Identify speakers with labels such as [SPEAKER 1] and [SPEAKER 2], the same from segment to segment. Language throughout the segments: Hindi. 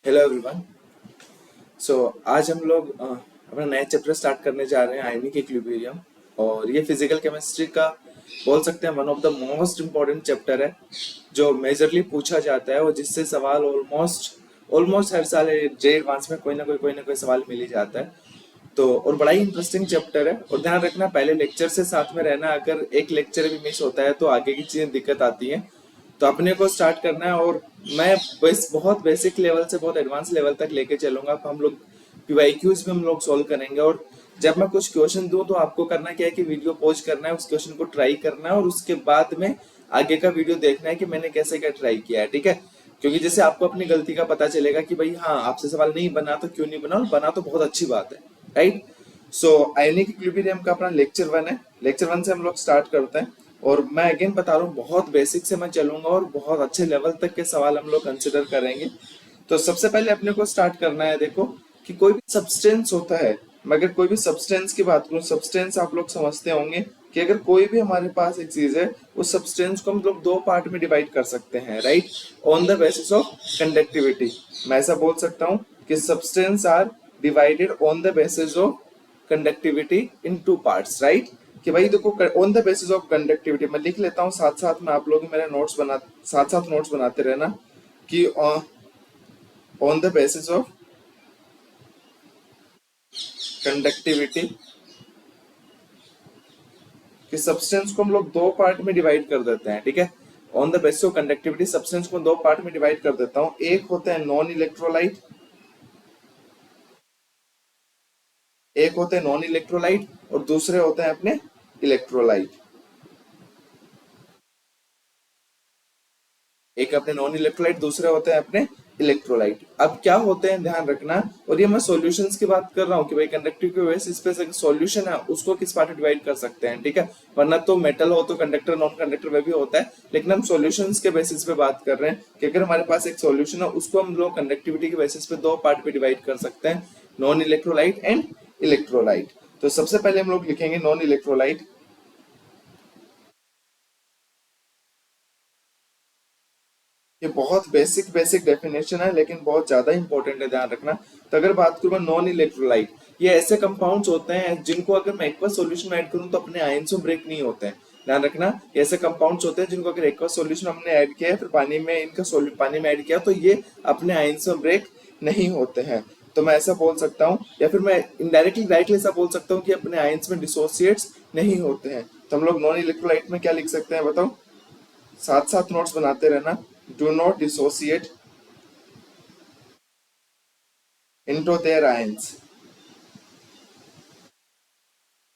[SPEAKER 1] Hello everyone. सो आज हम लोग अपना नया चैप्टर स्टार्ट करने जा रहे हैं आयनिक इक्विलिब्रियम। और ये फिजिकल केमिस्ट्री का बोल सकते हैं one of the most important chapter है जो मेजरली पूछा जाता है और जिससे सवाल ऑलमोस्ट ऑलमोस्ट हर साल जे एडवांस में कोई ना कोई सवाल मिल ही जाता है। तो और बड़ा ही इंटरेस्टिंग चैप्टर है और ध्यान रखना पहले लेक्चर से साथ में रहना, अगर एक लेक्चर भी मिस होता है तो आगे की चीजें दिक्कत आती हैं। तो अपने को स्टार्ट करना है और मैं बस बहुत बेसिक लेवल से बहुत एडवांस लेवल तक लेके चलूंगा। हम लोग पीवाईक्यूज भी हम लोग सॉल्व करेंगे और जब मैं कुछ क्वेश्चन दूं तो आपको करना क्या है कि वीडियो पॉज करना है, उस क्वेश्चन को ट्राई करना है और उसके बाद में आगे का वीडियो देखना है कि मैंने कैसे क्या ट्राई किया है, ठीक है। क्योंकि जैसे आपको अपनी गलती का पता चलेगा कि भाई हाँ आपसे सवाल नहीं बना तो क्यों नहीं बना, और बना तो बहुत अच्छी बात है, राइट। सो आयनिक इक्विलिब्रियम का अपना लेक्चर 1 है। लेक्चर 1 से हम लोग स्टार्ट करते हैं और मैं अगेन बता रहा हूँ बहुत बेसिक से मैं चलूंगा और बहुत अच्छे लेवल तक के सवाल हम लोग कंसिडर करेंगे। तो सबसे पहले अपने को स्टार्ट करना है, देखो कि कोई भी सब्सटेंस होता है। मगर कोई भी सब्सटेंस की बात करूं, सब्सटेंस आप लोग समझते होंगे कि अगर कोई भी हमारे पास एक चीज है उस सब्सटेंस को हम लोग दो पार्ट में डिवाइड कर सकते हैं, right, on the basis of conductivity. मैं ऐसा बोल सकता हूँ कि substance are divided on the basis of conductivity in two parts, right. कि भाई देखो on the basis of conductivity मैं लिख लेता हूँ, साथ साथ में आप लोग मेरे साथ साथ नोट्स बनाते रहना कि on the basis of conductivity कि सब्सटेंस को हम लोग दो पार्ट में डिवाइड कर देते हैं, ठीक है। On the basis of conductivity substance को दो पार्ट में डिवाइड कर देता हूँ। एक होते हैं नॉन इलेक्ट्रोलाइट, एक होते हैं नॉन इलेक्ट्रोलाइट और दूसरे होते हैं अपने इलेक्ट्रोलाइट। एक अपने नॉन इलेक्ट्रोलाइट, दूसरे होते हैं अपने इलेक्ट्रोलाइट। अब क्या होते हैं ध्यान रखना, और ये मैं सॉल्यूशंस की बात कर रहा हूँ कि भाई कंडक्टिव के बेसिस पे सॉल्यूशन है उसको किस पार्ट में डिवाइड कर सकते हैं, ठीक है। वरना तो मेटल हो तो कंडक्टर नॉन कंडक्टर वे भी होता है, लेकिन हम सॉल्यूशंस के बेसिस पे बात कर रहे हैं कि अगर हमारे पास एक सॉल्यूशन है उसको हम लोग कंडक्टिविटी के बेसिस पे दो पार्ट पे डिवाइड कर सकते हैं, नॉन इलेक्ट्रोलाइट एंड इलेक्ट्रोलाइट। तो सबसे पहले हम लोग लिखेंगे नॉन इलेक्ट्रोलाइट। ये बहुत बेसिक बेसिक डेफिनेशन है लेकिन बहुत ज्यादा इंपॉर्टेंट है, ध्यान रखना। तो अगर बात करूँ नॉन इलेक्ट्रोलाइट, ये ऐसे कंपाउंड्स होते हैं जिनको अगर मैं एक्वस सॉल्यूशन में ऐड करूँ तो अपने आयंस में ब्रेक नहीं होते हैं। ध्यान रखना, ये ऐसे कंपाउंड्स होते हैं जिनको अगर एक्वस सॉल्यूशन हमने ऐड किया है फिर पानी में इनका पानी में ऐड किया तो ये अपने आयंस में ब्रेक नहीं होते हैं। तो मैं ऐसा बोल सकता हूँ, या फिर मैं इनडायरेक्टली डायरेक्टली ऐसा बोल सकता हूँ कि अपने आयंस में डिसोसिएट्स नहीं होते हैं। तो हम लोग नॉन इलेक्ट्रोलाइट में क्या लिख सकते हैं बताओ, साथ साथ नोट्स बनाते रहना। Do not dissociate into their ions,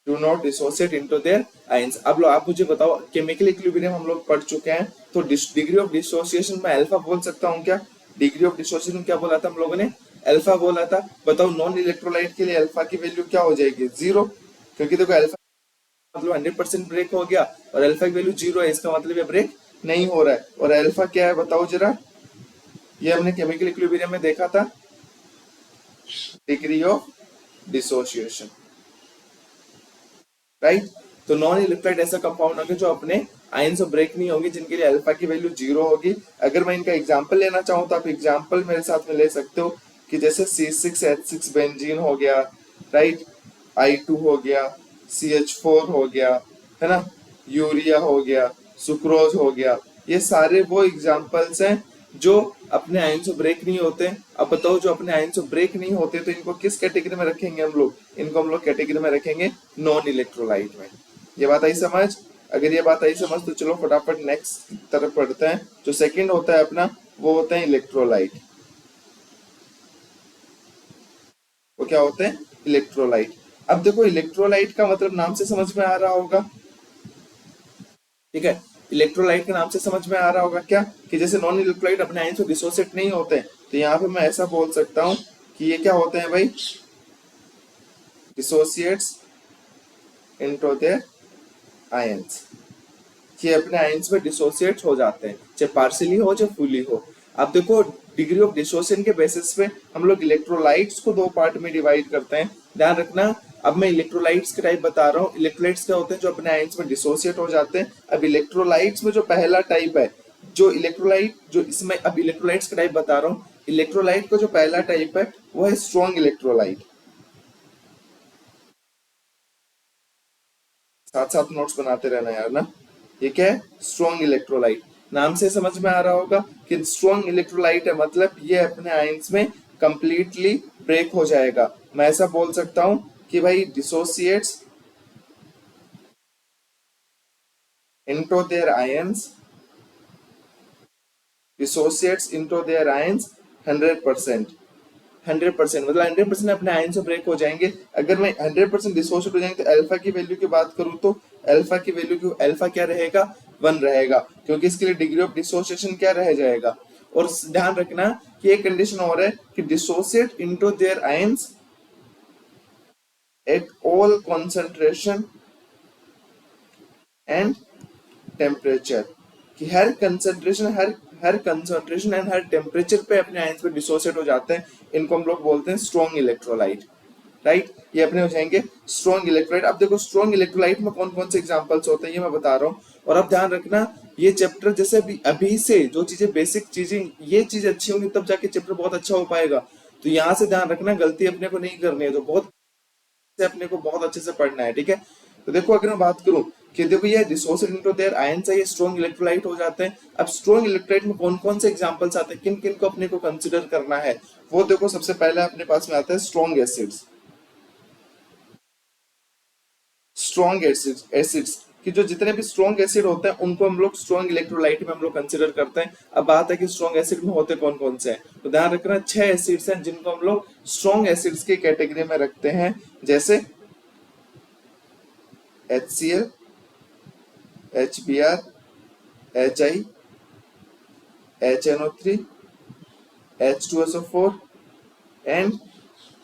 [SPEAKER 1] do not dissociate into their ions। अब लो आप मुझे बताओ, केमिकल इक्विलिब्रियम हम लोग पढ़ चुके हैं तो डिग्री ऑफ डिसोसिएशन में अल्फा बोल सकता हूँ क्या? डिग्री ऑफ डिसोसिएशन क्या बोला था हम लोगों ने? अल्फा बोला था। बताओ नॉन इलेक्ट्रोलाइट के लिए अल्फा की वैल्यू क्या हो जाएगी? जीरो। क्योंकि देखो अल्फा मतलब 100% ब्रेक हो गया और अल्फा की वैल्यू जीरो है, इसका मतलब ये ब्रेक नहीं हो रहा है। और अल्फा क्या है बताओ जरा, ये हमने केमिकल इक्विलिब्रियम में देखा था, डिग्री ऑफ डिसोसिएशन, राइट। तो नॉन इलेक्ट्रोलाइट ऐसा कंपाउंड होगा जो अपने आयन से ब्रेक नहीं होगी, जिनके लिए अल्फा की वैल्यू जीरो होगी। अगर मैं इनका एग्जांपल लेना चाहूँ तो आप एग्जांपल मेरे साथ में ले सकते हो कि जैसे C6H6 बेंजीन हो गया, राइट, I2 हो गया, CH4 हो गया, है ना, यूरिया हो गया, सुक्रोज हो गया। ये सारे वो एग्जांपल्स हैं जो अपने आयन से ब्रेक नहीं होते। अब बताओ जो अपने आयन से ब्रेक नहीं होते तो इनको किस कैटेगरी में रखेंगे हम लोग? इनको हम लोग कैटेगरी में रखेंगे नॉन इलेक्ट्रोलाइट में। ये बात आई समझ? अगर ये बात आई समझ तो चलो फटाफट नेक्स्ट तरफ पढ़ते हैं। जो सेकंड होता है अपना वो होते हैं इलेक्ट्रोलाइट। वो क्या होते हैं? इलेक्ट्रोलाइट। अब देखो इलेक्ट्रोलाइट का मतलब नाम से समझ में आ रहा होगा, ठीक है। इलेक्ट्रोलाइट के नाम से समझ में आ रहा होगा क्या कि जैसे नॉन इलेक्ट्रोलाइट अपने आयन से डिसोसिएट नहीं होते, तो यहाँ पे मैं ऐसा बोल सकता हूँ कि ये क्या होते हैं भाई? Dissociates into their ions. ये अपने आयंस में डिसोसिएट हो जाते हैं, चाहे पार्शियली हो चाहे फुली हो। अब देखो डिग्री ऑफ डिसोसिएशन के बेसिस पे हम लोग इलेक्ट्रोलाइट्स को दो पार्ट में डिवाइड करते हैं। ध्यान रखना, अब मैं इलेक्ट्रोलाइट्स के टाइप बता रहा हूँ। इलेक्ट्रोलाइट्स क्या होते हैं? जो अपने आयंस में डिसोसिएट हो जाते हैं। अब इलेक्ट्रोलाइट्स में जो पहला टाइप है, जो इलेक्ट्रोलाइट जो इसमें अब इलेक्ट्रोलाइट्स का टाइप बता रहा हूँ, इलेक्ट्रोलाइट का जो पहला टाइप है वो है स्ट्रॉन्ग इलेक्ट्रोलाइट। साथ साथ नोट्स बनाते रहना यार ना। ये क्या है? Strong electrolyte. नाम से समझ में आ रहा होगा कि स्ट्रॉन्ग इलेक्ट्रोलाइट है, मतलब ये अपने आयंस में कंप्लीटली ब्रेक हो जाएगा। मैं ऐसा बोल सकता हूं कि भाई dissociates into their ions, dissociates into their ions 100%। 100% मतलब 100% अपने आयन से ब्रेक हो जाएंगे। अगर मैं 100% डिसोसिएट हो जाएंगे तो अल्फा की वैल्यू की बात करूं तो अल्फा की वैल्यू क्यों, अल्फा क्या रहेगा? 1 रहेगा, क्योंकि इसके लिए डिग्री ऑफ डिसोसिएशन क्या रह जाएगा। और ध्यान रखना कि एक कंडीशन और है कि dissociate into their ions at all concentration and temperature, कि हर कंसंट्रेशन, हर कंसंट्रेशन एंड हर टेम्परेचर पे अपने आयंस पे डिसोसिएट हो जाते हैं। इनको हम लोग बोलते हैं स्ट्रॉन्ग इलेक्ट्रोलाइट। राइट, ये अपने हो जाएंगे स्ट्रॉन्ग इलेक्ट्रोलाइट। अब देखो स्ट्रॉन्ग इलेक्ट्रोलाइट में कौन कौन से एग्जांपल्स होते हैं ये मैं बता रहा हूँ। और अब ध्यान रखना ये चैप्टर जैसे अभी से जो चीजें बेसिक चीजें, ये चीज अच्छी होंगी तब जाके चैप्टर बहुत अच्छा हो पाएगा। तो यहाँ से ध्यान रखना गलती अपने को नहीं करनी है, तो बहुत से अपने को बहुत अच्छे से पढ़ना है, ठीक है। तो देखो अगर मैं बात करूं कि देखो ये डिसोसिएट इनटू देयर आयंस है, ये स्ट्रॉन्ग इलेक्ट्रोलाइट हो जाते हैं। अब स्ट्रॉन्ग इलेक्ट्रोलाइट में कौन कौन से एग्जांपल्स आते हैं, किन किन को अपने को कंसीडर करना है, वो देखो सबसे पहले अपने पास में आता है स्ट्रॉन्ग एसिड्स। स्ट्रॉन्ग एसिड्स कि जो जितने भी स्ट्रॉन्ग एसिड होते हैं उनको हम लोग स्ट्रॉन्ग इलेक्ट्रोलाइट में हम लोग कंसीडर करते हैं। अब बात है कि स्ट्रॉन्ग एसिड में होते कौन कौन से हैं, तो ध्यान रखना 6 एसिड्स हैं जिनको हम लोग स्ट्रॉन्ग एसिड्स की कैटेगरी में रखते हैं। जैसे HCl, HBr, HI, HNO3, H2SO4 and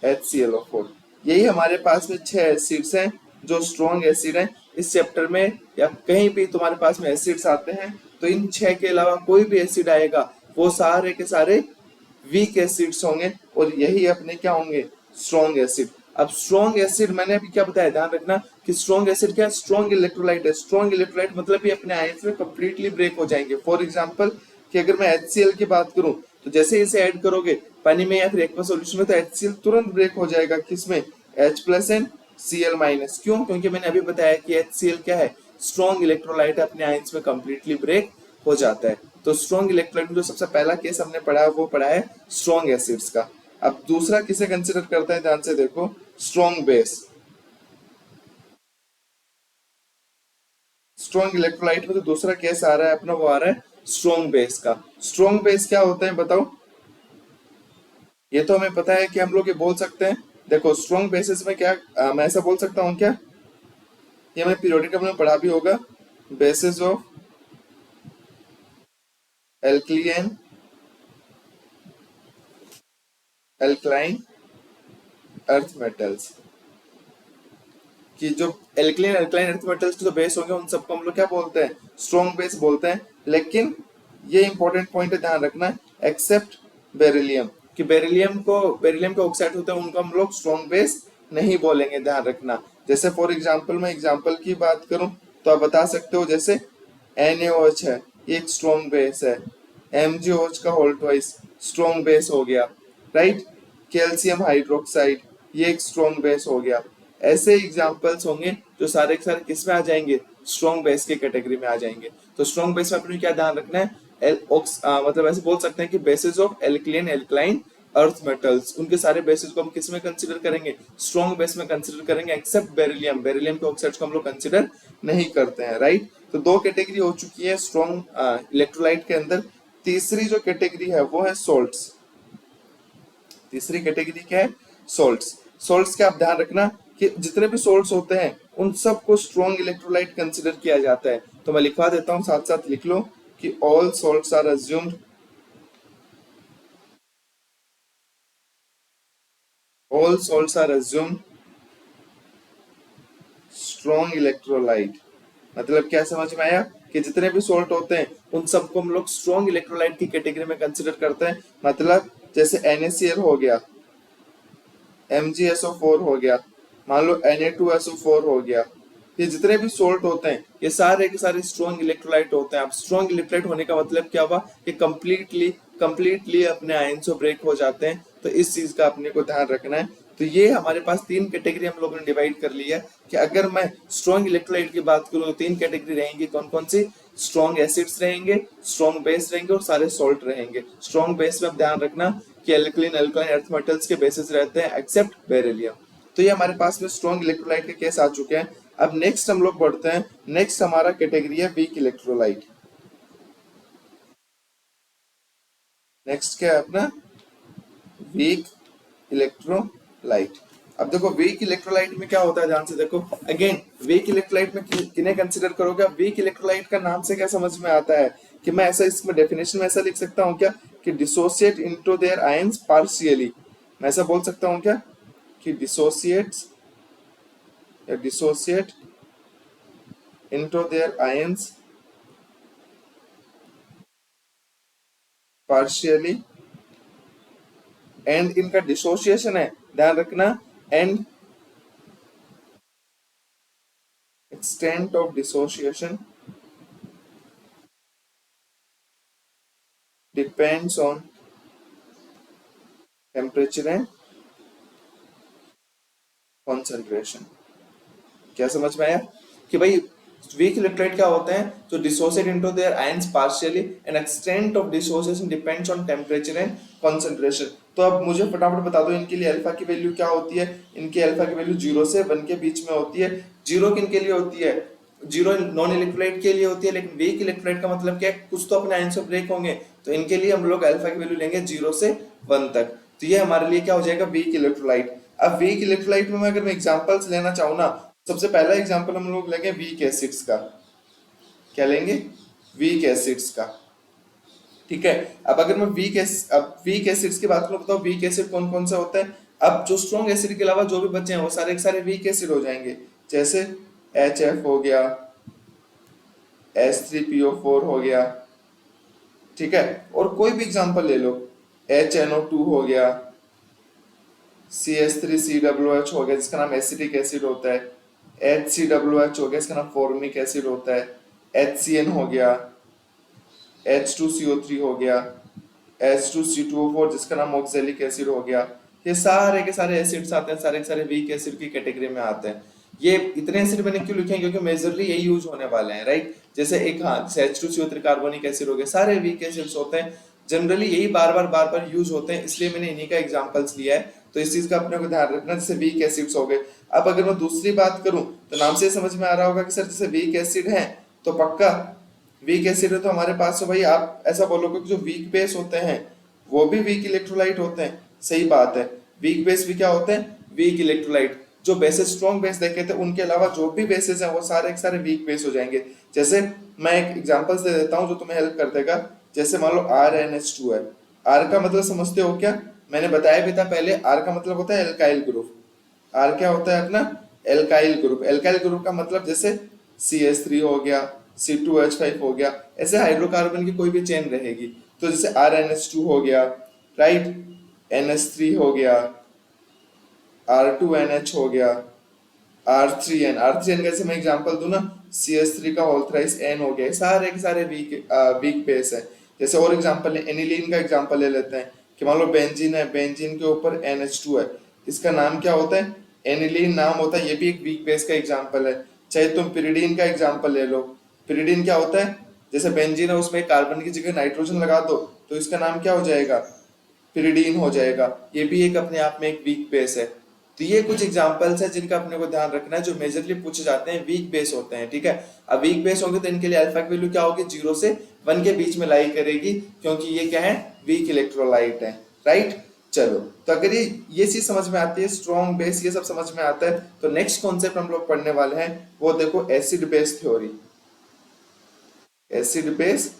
[SPEAKER 1] HClO4। यही हमारे पास में 6 एसिड्स हैं जो स्ट्रॉन्ग एसिड हैं। इस चैप्टर में या कहीं भी तुम्हारे पास में एसिड्स आते हैं तो इन 6 के अलावा कोई भी एसिड आएगा वो सारे के सारे वीक एसिड्स होंगे और यही अपने क्या होंगे? Strong acid. अब स्ट्रॉन्ग एसिड मैंने अभी क्या बताया, ध्यान रखना कि स्ट्रॉन्ग एसिड क्या है? स्ट्रॉन्ग इलेक्ट्रोलाइट है। स्ट्रॉन्ग इलेक्ट्रोलाइट मतलब ये अपने आयंस में कंप्लीटली ब्रेक हो जाएंगे। फॉर एग्जांपल कि अगर मैं HCl की बात करूं तो जैसे इसे ऐड करोगे पानी में या फिर एक्वा सॉल्यूशन में तो HCl तुरंत ब्रेक हो जाएगा। किसमें? H+ and Cl-। क्यों? क्योंकि मैंने अभी बताया कि HCl क्या है? स्ट्रॉन्ग इलेक्ट्रोलाइट, अपने आयंस में कंप्लीटली ब्रेक हो जाता है। तो स्ट्रॉन्ग इलेक्ट्रोलाइट में जो सबसे पहला केस हमने पढ़ा है वो पढ़ा है स्ट्रॉन्ग एसिड्स का। अब दूसरा किसे कंसिडर करता है, ध्यान से देखो, स्ट्रॉन्ग बेस। स्ट्रॉन्ग इलेक्ट्रोलाइट में जो दूसरा केस आ रहा है अपना वो आ रहा है स्ट्रॉन्ग बेस का। स्ट्रॉन्ग बेस क्या होता है बताओ? ये तो हमें पता है कि हम लोग ये बोल सकते हैं। देखो स्ट्रॉन्ग बेसिस में क्या मैं ऐसा बोल सकता हूँ क्या? ये हमें पीरियोडिक टेबल में पढ़ा भी होगा। Bases of alkaline alkaline earth metals, कि जो एल्कलाइन अल्कलाइन अर्थ मेटल्स के जो बेस होंगे उन सबको हम लोग क्या बोलते हैं? स्ट्रॉन्ग बेस बोलते हैं। लेकिन ये इंपॉर्टेंट पॉइंट है, ध्यान रखना, एक्सेप्ट बेरिलियम, कि बेरिलियम के ऑक्साइड होते हैं उनको हम लोग स्ट्रॉन्ग बेस नहीं बोलेंगे, ध्यान रखना। जैसे फॉर एग्जांपल मैं एग्जांपल की बात करूं तो आप बता सकते हो जैसे NaOH है, ये एक स्ट्रॉन्ग बेस है। MgOH का होल ट्वाइस स्ट्रॉन्ग बेस हो गया, राइट। कैल्शियम हाइड्रोक्साइड ये एक स्ट्रॉन्ग बेस हो गया। ऐसे एग्जांपल्स होंगे जो सारे के सारे किस में आ जाएंगे? स्ट्रॉन्ग बेस के कैटेगरी में आ जाएंगे। तो स्ट्रॉन्ग बेस में अपने क्या ध्यान रखना है? मतलब ऐसे बोल सकते हैं कि bases of alkaline alkaline earth metals, उनके सारे बेसिस को हम किस में कंसीडर करेंगे? स्ट्रॉन्ग बेस में कंसीडर करेंगे, एक्सेप्ट बेरिलियम। बेरिलियम के ऑक्साइड्स को हम लोग कंसीडर नहीं करते हैं, राइट। तो दो कैटेगरी हो चुकी है स्ट्रॉन्ग इलेक्ट्रोलाइट के अंदर। तीसरी जो कैटेगरी है वो है सोल्ट्स। तीसरी कैटेगरी क्या है? सोल्ट्स। सोल्ट्स का आप ध्यान रखना कि जितने भी सोल्ट्स होते हैं उन सबको स्ट्रॉन्ग इलेक्ट्रोलाइट कंसीडर किया जाता है। तो मैं लिखवा देता हूं, साथ साथ लिख लो कि all salts are assumed, all salts are assumed strong electrolyte. मतलब क्या समझ में आया कि जितने भी सोल्ट होते हैं उन सबको हम लोग स्ट्रॉन्ग इलेक्ट्रोलाइट की कैटेगरी में कंसीडर करते हैं। मतलब जैसे NaCl हो गया, MgSO4 हो गया, मान लो Na2SO4 हो गया, ये जितने भी सोल्ट होते हैं ये सारे के सारे स्ट्रॉन्ग इलेक्ट्रोलाइट होते हैं। अब स्ट्रॉन्ग इलेक्ट्रोलाइट होने का मतलब क्या हुआ? कि कंप्लीटली कंप्लीटली अपने आयन से ब्रेक हो जाते हैं। तो इस चीज का अपने को ध्यान रखना है। तो ये हमारे पास तीन कैटेगरी हम लोगों ने डिवाइड कर ली है कि अगर मैं स्ट्रॉन्ग इलेक्ट्रोलाइट की बात करूं तो तीन कैटेगरी रहेंगी। कौन कौन सी? स्ट्रॉन्ग एसिड्स रहेंगे, स्ट्रॉन्ग बेस रहेंगे और सारे सॉल्ट रहेंगे। स्ट्रॉन्ग बेस में आप ध्यान रखना कि एल्कलीन अल्कलाइन अर्थ मेटल्स के बेसिस रहते हैं एक्सेप्ट बेरिलियम। तो ये हमारे पास में स्ट्रॉन्ग इलेक्ट्रोलाइट के केस आ चुके हैं। अब नेक्स्ट हम लोग बढ़ते हैं। नेक्स्ट हमारा कैटेगरी है वीक इलेक्ट्रोलाइट। नेक्स्ट क्या है अपना? Weak electrolyte. अब देखो वीक इलेक्ट्रोलाइट में क्या होता है, ध्यान से देखो। अगेन वीक इलेक्ट्रोलाइट में किन्हें कंसीडर करोगे? वीक इलेक्ट्रोलाइट का नाम से क्या समझ में आता है कि मैं ऐसा इसमें डेफिनेशन में ऐसा लिख सकता हूं क्या कि dissociate into their ions partially. मैं ऐसा बोल सकता हूं क्या कि डिसोसिएट्स या dissociate into their ions partially. And इनका डिसोसिएशन है, ध्यान रखना, and extent of dissociation depends on temperature and concentration। क्या समझ में आया कि भाई वीक इलेक्ट्रोलाइट क्या होते हैं? जो dissociate into their ions partially and extent of dissociation depends on temperature and concentration. तो अब मुझे फटाफट बता दो इनके लिए अल्फा की वैल्यू क्या होती है। इनकी अल्फा की वैल्यू 0 से 1 के बीच में होती है। 0 किनके लिए होती है? 0 नॉन इलेक्ट्रोलाइट के लिए होती है। लेकिन वीक इलेक्ट्रोलाइट का मतलब क्या है? कुछ तो अपने आयन से ब्रेक होंगे, तो इनके लिए हम लोग अल्फा की वैल्यू लेंगे 0 से 1 तक। तो ये हमारे लिए क्या हो जाएगा? Weak electrolyte. अब वीक इलेक्ट्रोलाइट में अगर मैं एग्जांपल्स लेना चाहूँ ना, सबसे पहला एग्जांपल हम लोग लेंगे वीक एसिड्स का। क्या लेंगे? वीक एसिड्स का। ठीक है। अब अगर मैं वीक एसिड्स की बात करूं, बताओ वीक एसिड कौन कौन सा होता है? अब जो स्ट्रॉन्ग एसिड के अलावा जो भी बचे हैं वो सारे के सारे वीक एसिड हो जाएंगे। जैसे HF हो गया, H3PO4 हो गया, ठीक है। और कोई भी एग्जांपल ले लो, HNO2 हो गया, CH3COOH हो गया जिसका नाम एसिटिक एसिड होता है, HCOOH हो गया इसका नाम फॉर्मिक एसिड होता है, HCN हो गया, H2CO3 हो गया, H2C2O4 जिसका नाम ऑक्सैलिक एसिड हो गया। ये सारे के सारे एसिड्स आते हैं, सारे के सारे वीक एसिड की कैटेगरी में आते हैं। ये इतने एसिड मैंने क्यों लिखे हैं? क्योंकि मेजरली यही यूज होने वाले हैं, राइट। जैसे एक हाँ H2CO3 कार्बोनिक एसिड हो गया, सारे वीक एसिड्स होते हैं। जनरली यही बार बार यूज होते हैं, इसलिए मैंने इन्हीं का एग्जांपल्स लिया है। तो इस चीज का अपने को ध्यान रखना, जैसे वीक एसिड्स हो गए। अब अगर मैं दूसरी बात करूं तो नाम से समझ में आ रहा होगा कि सर जैसे वीक एसिड है तो पक्का वीक एसिड है तो हमारे पास तो भाई आप ऐसा बोलोगे कि जो वीक बेस होते हैं वो भी वीक इलेक्ट्रोलाइट होते हैं। सही बात है, वीक बेस भी क्या होते हैं? Weak electrolyte. जो बेसेस स्ट्रॉन्ग बेस देखे थे उनके अलावा जो भी बेसेस हैं वो सारे के सारे वीक बेस हो जाएंगे। जैसे मैं एक एग्जांपल दे देता हूं जो तुम्हें हेल्प कर देगा। जैसे मान लो RNH2 है। R का मतलब समझते हो क्या? मैंने बताया भी था पहले, R का मतलब होता है एल्काइल ग्रुप। R क्या होता है अपना? Alkyl group. एल्काइल ग्रुप का मतलब जैसे CH3 हो गया, C2H5 हो गया, ऐसे हाइड्रोकार्बन की कोई भी चेन रहेगी। तो जैसे RNH2 हो गया, राइट, NH3 हो गया, R2NH हो गया, R3N का जैसे मैं एग्जांपल दूं ना, CH3 का होल थ्राइस N हो गया। सारे के सारे वीक बेस है। जैसे और एग्जांपल है, एनिलीन का एग्जांपल ले लेते हैं कि मान लो बेंजीन है, बेंजीन के ऊपर NH2 है, इसका नाम क्या होता है? एनिलीन नाम होता है। ये भी एक वीक बेस का एग्जांपल है। चाहे तुम पिरिडीन का एग्जांपल ले लो, पिरिडीन क्या होता है? जैसे बेंजीन है उसमें कार्बन की जगह नाइट्रोजन लगा दो तो इसका नाम क्या हो जाएगा? पिरिडीन हो जाएगा। ये भी एक अपने आप में एक वीक बेस है। तो ये कुछ एग्जांपल्स हैं जिनका अपने को ध्यान रखना है, जो मेजरली पूछे जाते हैं, वीक बेस होते हैं। ठीक है। अब वीक बेस होंगे तो इनके लिए अल्फा की वैल्यू क्या होगी? 0 से 1 के बीच में लाई करेगी, क्योंकि ये क्या है? वीक इलेक्ट्रोलाइट है, राइट। चलो, तो अगर ये चीज समझ में आती है, स्ट्रॉन्ग बेस ये सब समझ में आता है, तो नेक्स्ट कॉन्सेप्ट हम लोग पढ़ने वाले हैं वो देखो acid base theory. Acid base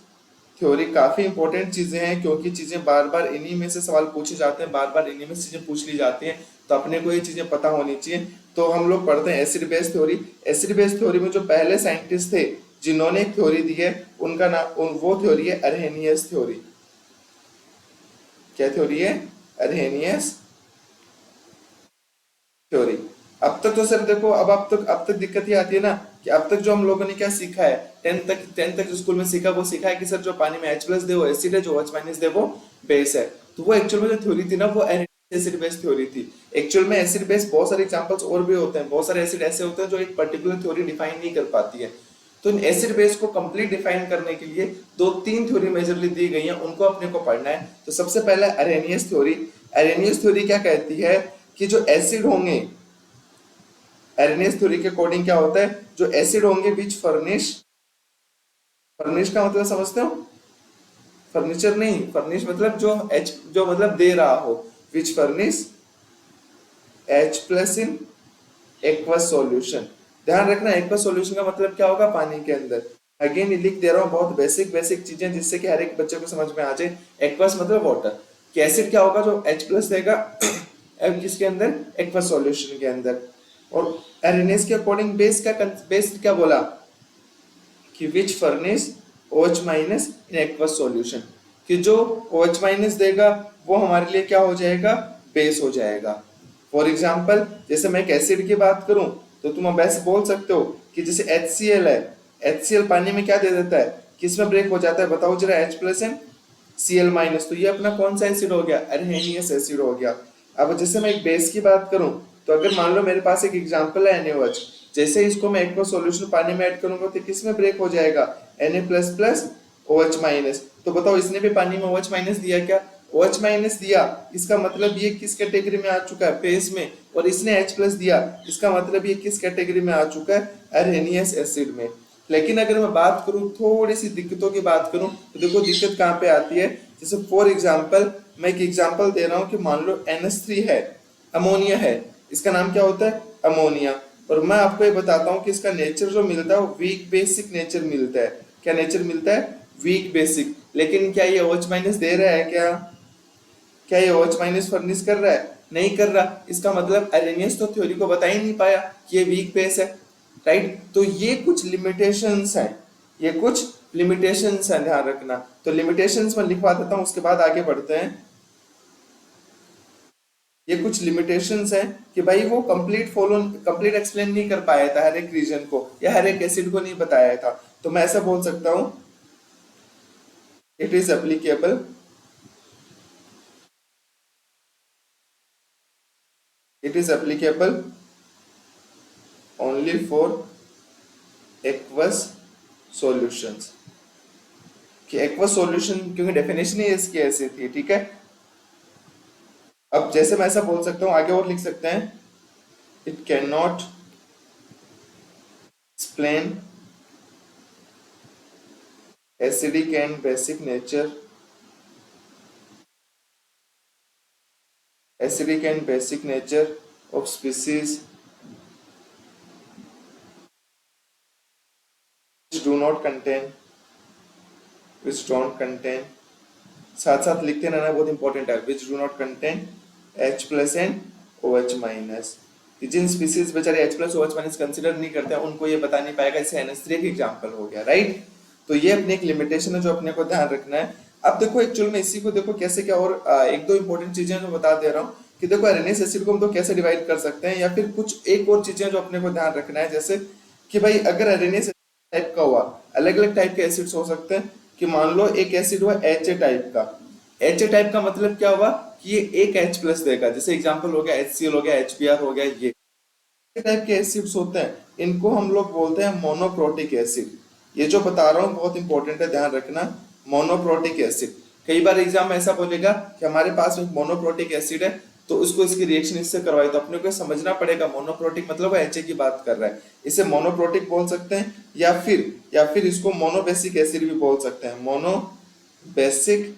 [SPEAKER 1] theory काफी इंपॉर्टेंट चीजें हैं, क्योंकि चीजें बार बार इन्हीं में से सवाल पूछे जाते हैं, बार बार इन्हीं में से चीजें पूछ ली जाती हैं। तो अपने को ये चीजें पता होनी चाहिए। तो हम लोग पढ़ते हैं acid base theory. Acid base theory में जो पहले साइंटिस्ट थे जिन्होंने एक थ्योरी दी है, उनका नाम वो थ्योरी है अरहेनियस थ्योरी। क्या थ्योरी है? Arrhenius theory. अब तक तो सर देखो, अब तक दिक्कत ये आती है ना कि अब तक जो हम लोगों ने क्या सीखा है, टेंथ तक जो स्कूल में सीखा वो सीखा है कि सर जो पानी में H+ दे वो एसिड है, जो OH- दे वो बेस है। तो वो एक्चुअल में जो थ्योरी थी ना वो एसिड बेस थ्योरी थी। एक्चुअल में एसिड बेस बहुत सारे एग्जांपल्स और भी होते हैं, बहुत सारे एसिड ऐसे होते हैं जो एक पर्टिकुलर थ्योरी डिफाइन नहीं कर पाती है। तो इन एसिड बेस को कंप्लीट डिफाइन करने के लिए दो तीन थ्योरी मेजरली दी गई हैं, उनको अपने को पढ़ना है। तो सबसे पहला अरेनियस थ्योरी। अरेनियस थ्योरी क्या कहती है कि जो एसिड होंगे, अरेनियस थ्योरी के अकॉर्डिंग क्या होता है, जो एसिड होंगे विच फर्निश, फर्निश का मतलब समझते हो, फर्नीचर नहीं, फर्निश मतलब जो एच, जो मतलब दे रहा हो, which furnish H plus in aqueous solution. ध्यान रखना एक्वस सॉल्यूशन का मतलब क्या होगा, पानी के अंदर। अगेन लिख दे रहा हूँ बहुत बेसिक बेसिक चीजें जिससे कि हर एक बच्चे को समझ में आ जाए। एक्वस मतलब वाटर, कि एसिड क्या होगा जो एच प्लस देगा किसके अंदर, एक्वस सॉल्यूशन के अंदर। और एरेनेस के अकॉर्डिंग बेस का, बेस क्या बोला कि which furnish OH minus in aqueous solution, कि जो OH माइनस देगा वो हमारे लिए क्या हो जाएगा, बेस हो जाएगा। फॉर एग्जाम्पल जैसे मैं एक एसिड की बात करूं तो तुम अब ऐसे बोल सकते हो कि जैसे HCl है, HCl पानी में क्या दे देता है, किसमें ब्रेक हो जाता है, बताओ जरा, H plus and Cl minus. तो ये अपना कौन सा एसिड हो गया, अरहेनियस एसिड हो गया। अब जैसे मैं एक बेस की बात करूं तो अगर मान लो मेरे पास एक एग्जांपल है NaOH, जैसे इसको मैं एक्वा सॉल्यूशन पानी में ऐड करूंगा तो किसमें ब्रेक हो जाएगा, Na plus plus OH minus. तो बताओ इसने भी पानी में OH माइनस दिया क्या, OH माइनस दिया, इसका मतलब ये किस कैटेगरी में आ चुका है, बेस में। और इसने H प्लस दिया, इसका मतलब ये किस कैटेगरी में आ चुका है, अरहेनियस एसिड में। लेकिन अगर मैं बात करूं थोड़ी सी दिक्कतों की बात करूं तो देखो दिक्कत कहां पे आती है। जैसे फॉर एग्जांपल मैं एक एग्जांपल दे रहा हूं कि मान लो NH3 है, अमोनिया है, इसका नाम क्या होता है, अमोनिया। और मैं आपको ये बताता हूँ कि इसका नेचर जो मिलता है वो वीक बेसिक नेचर मिलता है। क्या नेचर मिलता है, वीक बेसिक। लेकिन क्या ये OH माइनस दे रहा है, क्या क्या ये OH माइनस फर्निश कर रहा है, नहीं कर रहा। इसका मतलब अरेनियस तो थ्योरी को बता ही नहीं पाया कि ये वीक बेस है, राइट। तो ये कुछ लिमिटेशंस हैं, ये कुछ लिमिटेशंस हैं, ध्यान रखना। तो लिमिटेशंस मैं लिखवा देता हूँ, उसके बाद आगे बढ़ते हैं। ये कुछ लिमिटेशंस हैं कि भाई वो कंप्लीट फॉलो, कंप्लीट एक्सप्लेन नहीं कर पाया था हर एक रीजन को, या हर एक एसिड को नहीं बताया था। तो मैं ऐसा बोल सकता हूँ, it is applicable, it is applicable only for aqueous solutions. कि एक्वस सॉल्यूशन, क्योंकि डेफिनेशन ही इसकी ऐसी थी, ठीक है। अब जैसे मैं ऐसा बोल सकता हूँ, आगे और लिख सकते हैं, it can not explain acidic and basic nature, acidic and basic nature of species which do not contain, which don't contain, साथ साथ लिखते रहना बहुत इंपॉर्टेंट है, which do not contain H plus and OH minus। कि जिन स्पीसीज बेचारे H plus OH minus consider नहीं करते हैं उनको ये बता नहीं पाएगा, इससे NH3 का एग्जांपल हो गया, राइट। तो ये अपनी एक लिमिटेशन है जो अपने को ध्यान रखना है। अब देखो एक्चुअल में इसी को देखो कैसे क्या, और एक दो इंपॉर्टेंट चीजें जो बता दे रहा हूँ कि देखो अरेनियस एसिड को हम तो कैसे डिवाइड कर सकते हैं, या फिर कुछ एक और चीजें जो अपने को ध्यान रखना है। जैसे कि भाई अगर अरेनियस टाइप का हुआ, अलग अलग टाइप के एसिड्स हो सकते हैं। कि मान लो एक एसिड हुआ एच टाइप का, एच टाइप का मतलब क्या हुआ कि ये एक H प्लस देगा, जैसे एग्जांपल हो गया HCl हो गया, HBr हो गया। ये टाइप के एसिड्स होते हैं, इनको हम लोग बोलते हैं मोनोप्रोटिक एसिड। ये जो बता रहा हूँ बहुत इंपॉर्टेंट है, ध्यान रखना, मोनोप्रोटिक एसिड। कई बार एग्जाम में ऐसा बोलेगा कि हमारे पास एक मोनोप्रोटिक एसिड है तो उसको इसकी रिएक्शन इससे करवाई, तो अपने को समझना पड़ेगा मोनोप्रोटिक मतलब HA की बात कर रहा है, इसे मोनोप्रोटिक बोल सकते हैं, या फिर इसको मोनोबेसिक एसिड भी बोल सकते हैं, मोनोबेसिक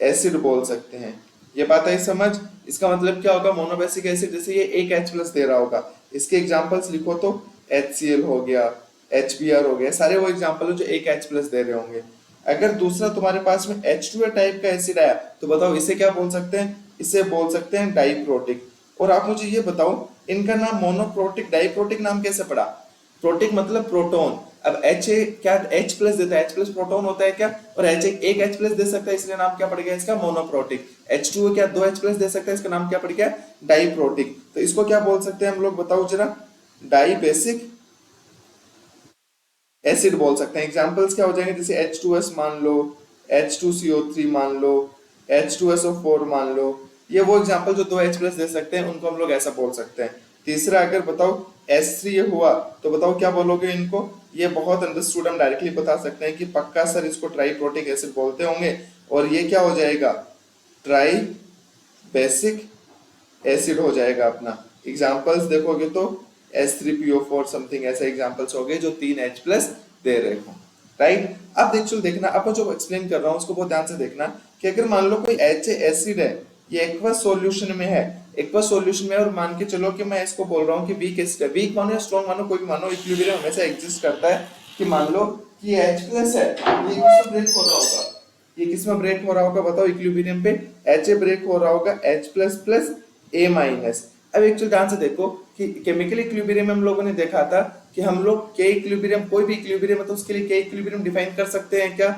[SPEAKER 1] एसिड बोल सकते हैं। ये बात आई समझ। इसका मतलब क्या होगा, मोनोबेसिक एसिड, जैसे ये एक H प्लस दे रहा होगा, इसके एग्जांपल्स लिखो तो HCl हो गया, HBr हो गया, सारे वो एग्जांपल है जो एक H प्लस दे रहे होंगे। अगर दूसरा तुम्हारे पास में H2 टाइप का एसिड आया तो बताओ इसे क्या बोल सकते हैं, इसे बोल सकते हैं डाइप्रोटिक। और आप मुझे ये बताओ, इनका नाम मोनोप्रोटिक डाइप्रोटिक नाम कैसे पड़ा, प्रोटिक मतलब प्रोटॉन। अब H क्या H प्लस देता है, H प्लस प्रोटॉन होता है क्या, और H एक H प्लस दे सकता है, इसलिए नाम क्या पड़ गया इसका, मोनोप्रोटिक। H2 क्या दो H प्लस दे सकता है, इसका नाम क्या पड़ गया, डाइप्रोटिक। तो इसको क्या बोल सकते हैं हम लोग, बताओ जरा, डाइबेसिक एसिड बोल सकते हैं। एग्जांपल्स क्या हो जाएंगे, जैसे H2S मान लो, H2CO3 मान लो, H2SO4 मान लो, ये वो एग्जांपल जो 2H+ दे सकते हैं उनको हम लोग ऐसा बोल सकते हैं। तीसरा अगर बताओ S3 हुआ तो बताओ क्या बोलोगे इनको? ये बहुत अंडरस्टूड, हम डायरेक्टली बता सकते हैं कि पक्का सर इसको ट्राइप्रोटिक एसिड बोलते होंगे, और ये क्या हो जाएगा? ट्राई बेसिक एसिड हो जाएगा अपना। एग्जांपल्स देखोगे तो S3PO4 समथिंग ऐसे एग्जांपल्स हो गए जो 3H+ दे रहे हो, राइट। अब देखना, अब मैं जो एक्सप्लेन कर रहा हूँ उसको बहुत ध्यान से देखना कि अगर मान लो कोई HA एसिड है, ये एक्वस सॉल्यूशन में है, एक्वस सॉल्यूशन में, और मान के चलो कि मैं इसको बोल रहा हूँ कि वीक एसिड है, वीक मानो या स्ट्रॉन्ग मानो, कोई भी मानो, इक्विलिब्रियम हमेशा एग्जिस्ट करता है कि मान लो कि H+ है, ये किसमें ब्रेक हो रहा होगा? ये किसमें ब्रेक हो रहा होगा बताओ? इक्विलिब्रियम पे HA ब्रेक हो रहा होगा H++ A-। अब एक्चुअली ध्यान से देखो कि केमिकल इक्विलिब्रियम में हम लोगों ने देखा था कि हम लोग के इक्विलिब्रियम, कोई भी इक्विलिब्रियम है तो उसके लिए के इक्विलिब्रियम डिफाइन कर सकते हैं क्या?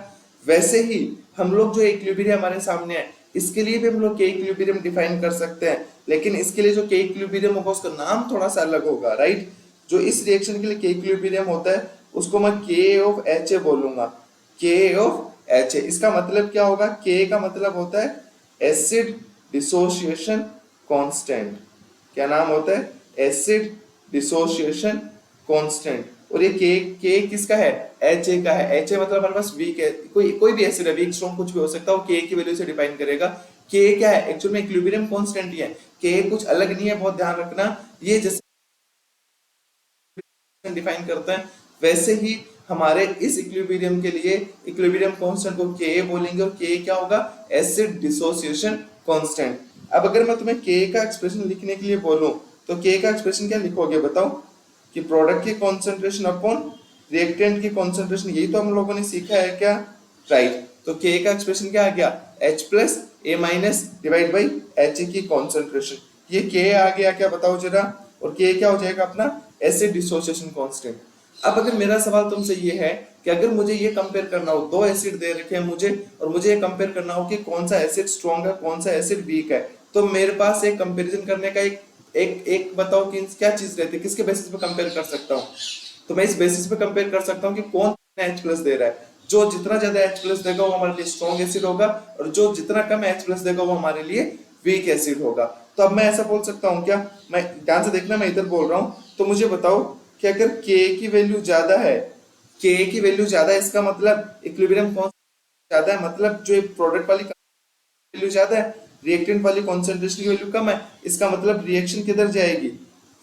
[SPEAKER 1] वैसे ही हम लोग जो इक्विलिब्रियम हमारे सामने है इसके लिए भी हम लोग के इक्विलिब्रियम डिफाइन कर सकते हैं, लेकिन इसके लिए जो के इक्विलिब्रियम होगा उसका नाम थोड़ा सा अलग होगा, राइट। जो इस रिएक्शन के लिए के इक्विलिब्रियम होता है उसको मैं के ऑफ HA बोलूंगा, के ऑफ HA। इसका मतलब क्या होगा? के का मतलब होता है एसिड डिसोसिएशन कांस्टेंट। क्या नाम होता है? Acid dissociation constant. और ये के किसका है? HA का है। HA मतलब हमारे पास वीक है, कोई भी एसिड है, वीक स्ट्रॉन्ग कुछ भी हो सकता है, वो के की वैल्यू से डिफाइन करेगा। के क्या है? एक्चुअल में इक्विलिब्रियम कांस्टेंट ही है, के कुछ अलग नहीं है, बहुत ध्यान रखना। ये जैसे डिफाइन करते हैं वैसे ही हमारे इस इक्विलिब्रियम के लिए इक्विलिब्रियम कांस्टेंट को के बोलेंगे, और के क्या होगा? Acid dissociation constant. अब अगर मैं तुम्हें के का एक्सप्रेशन लिखने के लिए बोलूं तो के का एक्सप्रेशन क्या लिखोगे बताओ? कि प्रोडक्ट की कॉन्सेंट्रेशन अपॉन रिएक्टेंट की कॉन्सेंट्रेशन, यही तो हम लोगों ने सीखा है क्या, राइट। तो के का एक्सप्रेशन क्या आ गया? H+A- डिवाइड बाई HA की कॉन्सेंट्रेशन। ये के आ गया क्या बताओ जरा? और के क्या हो जाएगा अपना? Acid dissociation constant. अब अगर मेरा सवाल तुमसे ये है कि अगर मुझे ये कंपेयर करना हो, दो एसिड दे रखे हैं मुझे, और मुझे ये कंपेयर करना हो कि कौन सा एसिड स्ट्रॉन्ग है कौन सा एसिड वीक है, तो मेरे पास एक कंपैरिजन करने का एक एक एक बताओ कि क्या चीज रहती है, किसके बेसिस पे कंपेयर कर सकता हूँ? तो मैं इस बेसिस पे कंपेयर कर सकता हूँ कि कौन H+ दे रहा है। जो जितना ज्यादा H+ देगा वो हमारे लिए स्ट्रॉन्ग एसिड होगा, और जो जितना कम H+ देगा वो हमारे लिए वीक एसिड होगा। तो अब मैं ऐसा बोल सकता हूँ क्या? मैं ध्यान से देखना, मैं इधर बोल रहा हूँ, तो मुझे बताओ कि अगर K की वैल्यू ज्यादा है, K की वैल्यू ज्यादा है, इसका मतलब इक्विलिब्रियम कौन ज्यादा है, मतलब जो प्रोडक्ट वाली वैल्यू ज्यादा है, रिएक्टेंट वाली कॉन्सेंट्रेशन की वैल्यू कम है, इसका मतलब रिएक्शन किधर जाएगी?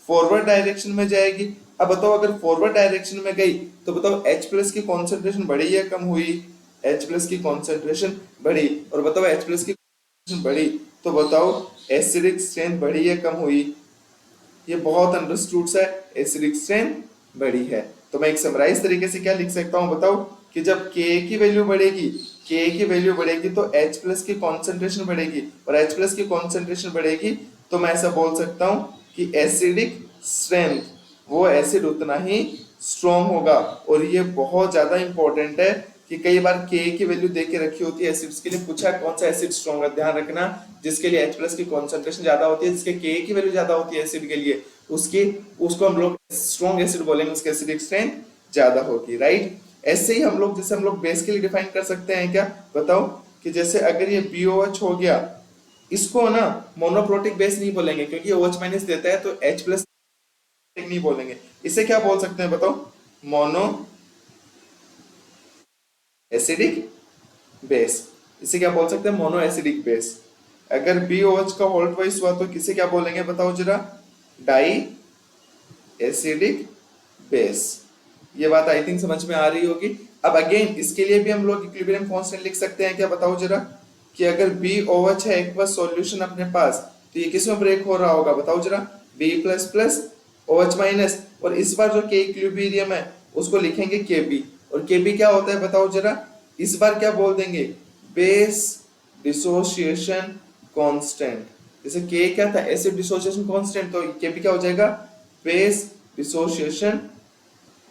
[SPEAKER 1] फॉरवर्ड डायरेक्शन में जाएगी। अब बताओ अगर फॉरवर्ड डायरेक्शन में गई तो बताओ H+ की कॉन्सेंट्रेशन बढ़ी या कम हुई? H+ की कॉन्सेंट्रेशन बढ़ी। और बताओ H+ की कॉन्सेंट्रेशन बढ़ी तो बताओ एसिडिक स्ट्रेंथ बढ़ी या कम हुई? ये बहुत अंडरस्टूड सा है, एसिडिक स्ट्रेंथ बढ़ी है। तो मैं एक समराइज तरीके से क्या लिख सकता हूँ बताओ? कि जब K की वैल्यू बढ़ेगी, K की वैल्यू बढ़ेगी तो H+ की कॉन्सेंट्रेशन बढ़ेगी, और H+ की कॉन्सेंट्रेशन बढ़ेगी तो मैं ऐसा बोल सकता हूँ कि एसिडिक स्ट्रेंथ, वो एसिड उतना ही स्ट्रॉन्ग होगा। और ये बहुत ज्यादा इंपॉर्टेंट है कि कई बार के की वैल्यू दे के रखी होती है एसिड्स के लिए, पूछा कौन सा एसिड स्ट्रॉन्ग है, ध्यान रखना जिसके लिए H+ की कॉन्सेंट्रेशन ज्यादा होती है, जिसके के की वैल्यू ज्यादा होती है एसिड के लिए, उसकी उसको हम लोग स्ट्रॉन्ग एसिड बोलेंगे, उसकी एसिडिक स्ट्रेंथ ज्यादा होगी, राइट। ऐसे ही हम लोग जैसे हम लोग बेस के लिए डिफाइन कर सकते हैं क्या बताओ? कि जैसे अगर ये BOH हो गया, इसको ना मोनोप्रोटिक बेस नहीं बोलेंगे क्योंकि OH- देता है, तो H+ नहीं बोलेंगे, इसे क्या बोल सकते हैं बताओ? Mono acidic base. इसे क्या बोल सकते हैं? Mono acidic base. अगर BOH का होल्ड वाइज हुआ तो किसे क्या बोलेंगे बताओ जरा? Di acidic base. ये बात आई थिंक समझ में आ रही होगी। अब अगेन इसके लिए भी हम लोग इक्विलिब्रियम कांस्टेंट लिख सकते हैं क्या बताओ जरा? कि अगर BOH है एक बार सॉल्यूशन अपने पास, तो ये किसमें ब्रेक हो रहा होगा बताओ जरा? B++ OH-, और इस बार जो के इक्विलिब्रियम है उसको लिखेंगे Kb। और Kb क्या होता है बताओ जरा? इस बार क्या बोल देंगे? Base dissociation constant. जैसे के क्या था? एसिड डिसोसिएशन कांस्टेंट, तो Kb क्या हो जाएगा? Base dissociation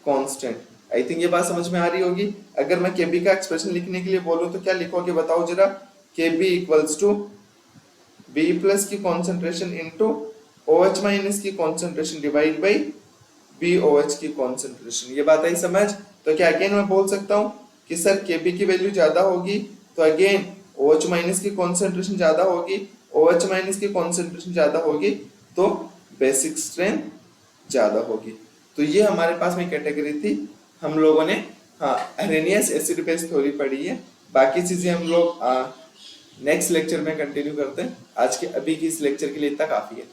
[SPEAKER 1] constant. I think ये बात समझ में आ रही होगी। अगर मैं Kb का एक्सप्रेशन लिखने के लिए बोलूं तो क्या लिखोगे बताओ जरा? Kb इक्वल्स टू B+ की कॉन्सेंट्रेशन इंटू OH- की कॉन्सेंट्रेशन डिवाइड बाई BOH की कॉन्सेंट्रेशन। ये बात आई समझ? तो क्या अगेन मैं बोल सकता हूँ कि सर Kb की वैल्यू ज्यादा होगी तो अगेन OH माइनस की कॉन्सेंट्रेशन ज्यादा होगी, OH माइनस की कॉन्सेंट्रेशन ज्यादा होगी तो बेसिक स्ट्रेंथ ज्यादा होगी। तो ये हमारे पास में कैटेगरी थी। हम लोगों ने हाँ अरेनियस एसिड बेस थ्योरी पढ़ी है। बाकी चीजें हम लोग नेक्स्ट लेक्चर में कंटिन्यू करते हैं। आज के अभी की इस लेक्चर के लिए इतना काफी है।